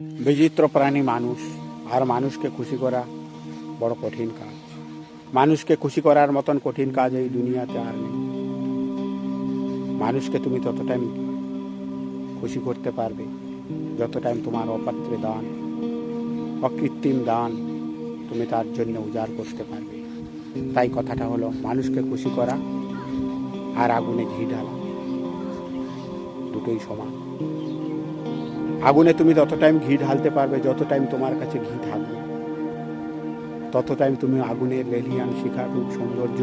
বিচিত্র প্রাণী মানুষ, আর মানুষকে খুশি করা বড় কঠিন কাজ। মানুষকে খুশি করার মতন কঠিন কাজ এই দুনিয়াতে আর নেই। মানুষকে তুমি তত টাইম খুশি করতে পারবে যত টাইম তোমার অপাত্রে দান, অকৃত্রিম দান তুমি তার জন্য উজাড় করতে পারবে। তাই কথাটা হলো, মানুষকে খুশি করা আর আগুনে ঘি ঢালা দুটোই সমান। আগুনে তুমি তত টাইম ঘি ঢালতে পারবে যত টাইম তোমার কাছে ঘি থাকবে, তত টাইম তুমি আগুনের লেলিয়ান শিখার রূপ সৌন্দর্য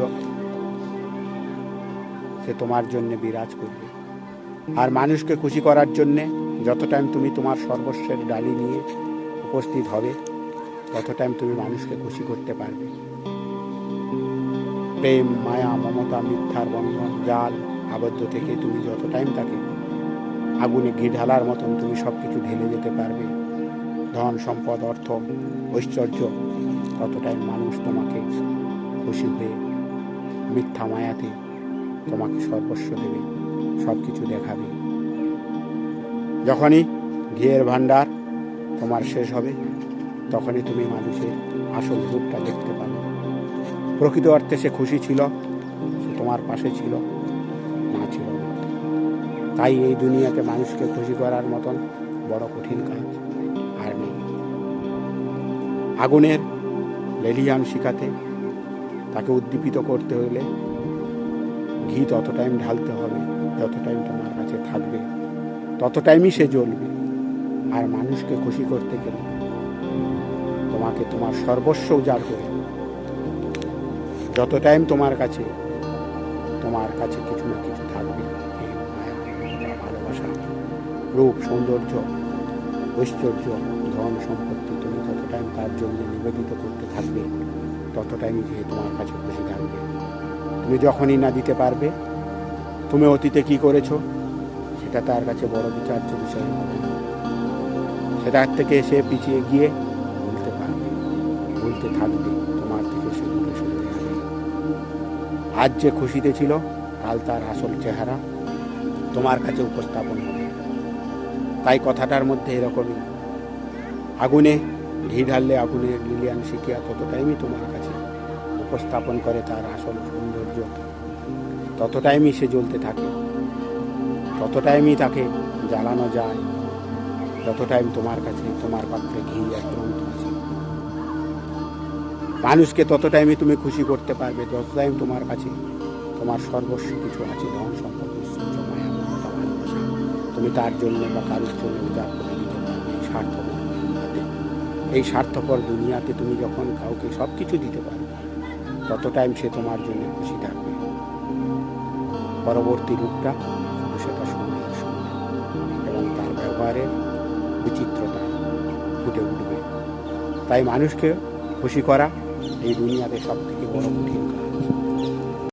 সে তোমার জন্য বিরাজ করবে। আর মানুষকে খুশি করার জন্যে যত টাইম তুমি তোমার সর্বস্বের ডালি নিয়ে উপস্থিত হবে, তত টাইম তুমি মানুষকে খুশি করতে পারবে। প্রেম, মায়া, মমতা, মিথ্যার বন্ধন জাল আবদ্ধ থেকে তুমি যত টাইম তাকে আগুনে ঘি ঢালার মতন তুমি সব কিছু ঢেলে যেতে পারবে, ধন সম্পদ, অর্থ, ঐশ্বর্য, তত টাইম মানুষ তোমাকে খুশি হয়ে মিথ্যা মায়াতে তোমাকে সর্বস্ব দেবে, সব কিছু দেখাবে। যখনই ঘিয়ের ভাণ্ডার তোমার শেষ হবে, তখনই তুমি মানুষের আসল রূপটা দেখতে পাবে। প্রকৃত অর্থে সে খুশি ছিল, সে তোমার পাশে ছিল না ছিল না। তাই এই দুনিয়াতে মানুষকে খুশি করার মতন বড় কঠিন কাজ আর নেই। আগুনের লেলিয়ান শিখাতে তাকে উদ্দীপিত করতে হলে ঘি তত টাইম ঢালতে হবে যত টাইম তোমার কাছে থাকবে, তত টাইমই সে জ্বলবে। আর মানুষকে খুশি করতে গেলে তোমাকে তোমার সর্বস্ব উজাড় করে, যত টাইম তোমার কাছে কিছু না কিছু থাকবে, এই মায়া, মমতা, ভালোবাসা, রূপ, সৌন্দর্য, ঐশ্বর্য, ধন সম্পত্তি, তুমি তত টাইম তার জন্য নিবেদিত করতে থাকবে, তত টাইমই যে তোমার কাছে খুশি থাকবে। তুমি যখনই না দিতে পারবে, তুমি অতীতে কি করেছো সেটা তার কাছে বড় বিচার্য বিষয় হবে। সেটার থেকে সে পিছিয়ে গিয়ে ভুলতে পারবে, ভুলতে থাকবে, তোমার থেকে সে দূরে সরে যাবে। আজ যে খুশিতে ছিল, কাল তার আসল চেহারা তোমার কাছে উপস্থাপন হবে। তাই কথাটার মধ্যে এরকমই, আগুনে ঘি ঢাললে আগুনের লিলিয়ান শিখিয়া তত টাইমই তোমার কাছে উপস্থাপন করে তার আসল সৌন্দর্য, তত টাইমই সে জ্বলতে থাকে, তত টাইমই তাকে জ্বালানো যায়, যত টাইম তোমার কাছে তোমার পাত্রে ঘি একদম আছে। মানুষকে তত টাইমই তুমি খুশি করতে পারবে যত টাইম তোমার কাছে তোমার সর্বস্ব কিছু আছে, ধন সম্পদ, ঐশ্বর্য, মায়া, মমতা, ভালোবাসা, তুমি তার জন্য বা কারোর জন্য উজাড় করে দিতে পারবে। এই স্বার্থপর দুনিয়াতে তুমি যখন কাউকে সব কিছু দিতে পারবে, তত টাইম সে তোমার জন্য খুশি থাকবে। পরবর্তী রূপটা শুধু সেটা সময়ের সঙ্গে এবং তার ব্যবহারের বিচিত্রতা ফুটে উঠবে। তাই মানুষকে খুশি করা এই দুনিয়াতে সব থেকে বড় কঠিন